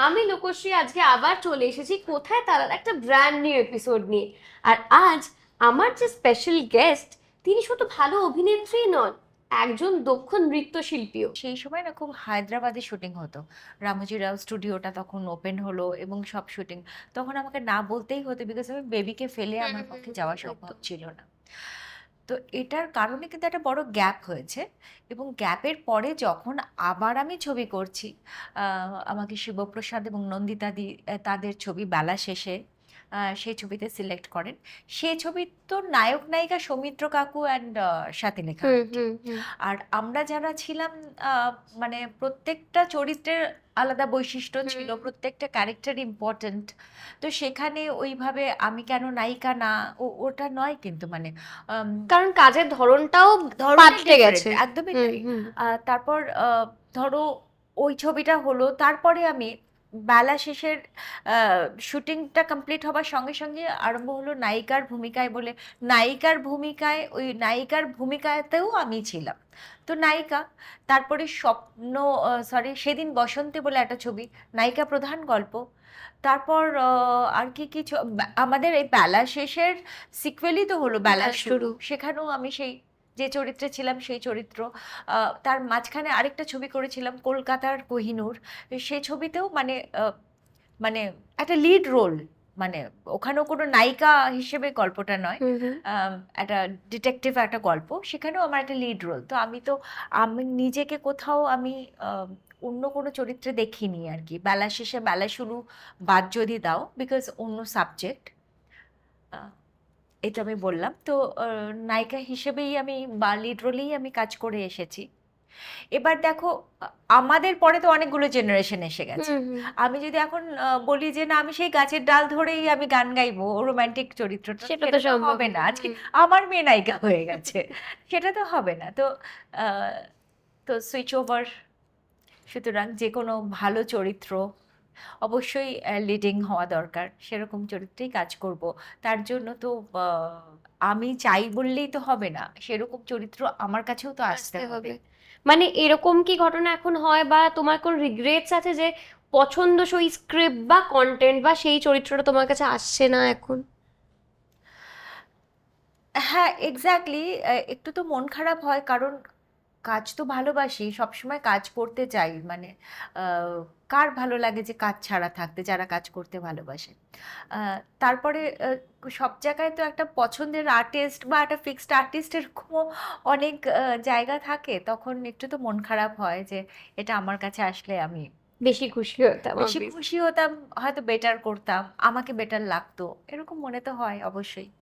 আমি লোকশ্রী আজকে আবার চলে এসেছি কোথায় তারার একটা ব্র্যান্ড নিউ এপিসোড নিয়ে। আর আজ আমার যে স্পেশাল গেস্ট, তিনি শুধু ভালো অভিনেত্রী নন, একজন দক্ষ নৃত্যশিল্পীও। সেই সময় না খুব হায়দ্রাবাদে শুটিং হতো। রামোজি রাও স্টুডিওটা তখন ওপেন হলো এবং সব শুটিং তখন আমাকে না বলতেই হতো, বিকজ আমি বেবিকে ফেলে আমার পক্ষে যাওয়া সম্ভব একদম। ছিল না। তো এটার কারণে কিন্তু একটা বড় গ্যাপ হয়েছে, এবং গ্যাপের পরে যখন আবার আমি ছবি করছি, আমাকে শিবপ্রসাদ এবং নন্দিতা দি তাদের ছবি বেলা শেষে সেই ছবিতে সিলেক্ট করেন। সেই ছবির তো নায়ক নায়িকা সৌমিত্র কাকু অ্যান্ড স্বাতিলেখা হুম আন্টি। হুম হুম আর আমরা যারা ছিলাম, মানে প্রত্যেকটা চরিত্রের আলাদা বৈশিষ্ট্য ছিল, হুম। প্রত্যেকটা ক্যারেক্টার ইম্পর্ট্যান্ট। তো সেখানে ওইভাবে আমি কেন নায়িকা না, ওটা নয় কিন্তু মানে কারণ কাজের ধরনটাও ধরনই পাল্টে ডিফারেন্ট, গেছে। একদমই হুম তাই। হুম তারপর ধরো ওই ছবিটা হলো, তারপরে আমি বেলা শেষের শুটিংটা কমপ্লিট হবার সঙ্গে সঙ্গে আরম্ভ হলো নায়িকার ভূমিকায় বলে। নায়িকার ভূমিকায়, ওই নায়িকার ভূমিকাতেও আমি ছিলাম তো নায়িকা। তারপরে স্বপ্ন, সরি, সেদিন বসন্তে বলে একটা ছবি, নায়িকা প্রধান গল্প। তারপর আর কি কি আমাদের এই বেলা শেষের সিকুয়েলই তো হলো বেলা বেলা শুরু, শুরু। সেখানেও আমি সেই যে চরিত্রে ছিলাম সেই চরিত্র। তার মাঝখানে আরেকটা ছবি করেছিলাম কলকাতার কোহিনূর, সেই ছবিতেও মানে মানে একটা লিড রোল, মানে ওখানেও কোনো নায়িকা হিসেবে গল্পটা নয়, হুম হুম একটা ডিটেকটিভ একটা গল্প, সেখানেও আমার একটা লিড রোল। তো আমি নিজেকে কোথাও আমি অন্য কোনো চরিত্রে দেখিনি আর কি, বেলা শেষে বেলা শুরু বাদ যদি দাও, বিকজ অন্য সাবজেক্ট। এটা আমি বললাম তো, নায়িকা হিসেবেই আমি বা লিড রোলেই আমি কাজ করে এসেছি। এবার দেখো, আমাদের পরে তো অনেকগুলো জেনারেশন এসে গেছে। হুম হুম। আমি যদি এখন বলি যে না আমি সেই গাছের ডাল ধরেই আমি গান গাইবো রোমান্টিক চরিত্রটা, সেটা তো সেটা তো সম্ভব হবে না। না। আজকে হুম। আমার মেয়ে নায়িকা হয়ে গেছে, সেটা তো হবে না। তো আহ, তো সুইচ ওভার। সুতরাং যে কোনো ভালো চরিত্র অবশ্যই লিডিং হওয়া দরকার, সেরকম চরিত্রেই কাজ করব। তার জন্য তো আমি চাই বললেই তো হবে না, সেরকম চরিত্র আমার কাছেও তো আসতে আসতে হবে। হবে। মানে এরকম কি ঘটনা এখন হয়, বা তোমার কোন রিগ্রেটস আছে যে পছন্দসই স্ক্রিপ্ট বা কন্টেন্ট বা সেই চরিত্রটা তোমার কাছে আসছে না এখন? হ্যাঁ, এক্স্যাক্টলি। একটু তো মন খারাপ হয়, কারণ কাজ তো ভালোবাসি, সবসময় কাজ করতে চাই, মানে কার ভালো লাগে যে কাজ ছাড়া থাকতে, যারা কাজ করতে ভালোবাসে। তারপরে সব জায়গায় তো একটা পছন্দের আর্টিস্ট বা একটা ফিক্সড আর্টিস্ট এরকমও অনেক জায়গা থাকে, তখন একটু তো মন খারাপ হয় যে এটা আমার কাছে আসলে আমি বেশি খুশি হতাম বেশি obviously। খুশি হতাম, হয়তো বেটার করতাম, আমাকে বেটার লাগতো, এরকম মনে তো হয় অবশ্যই।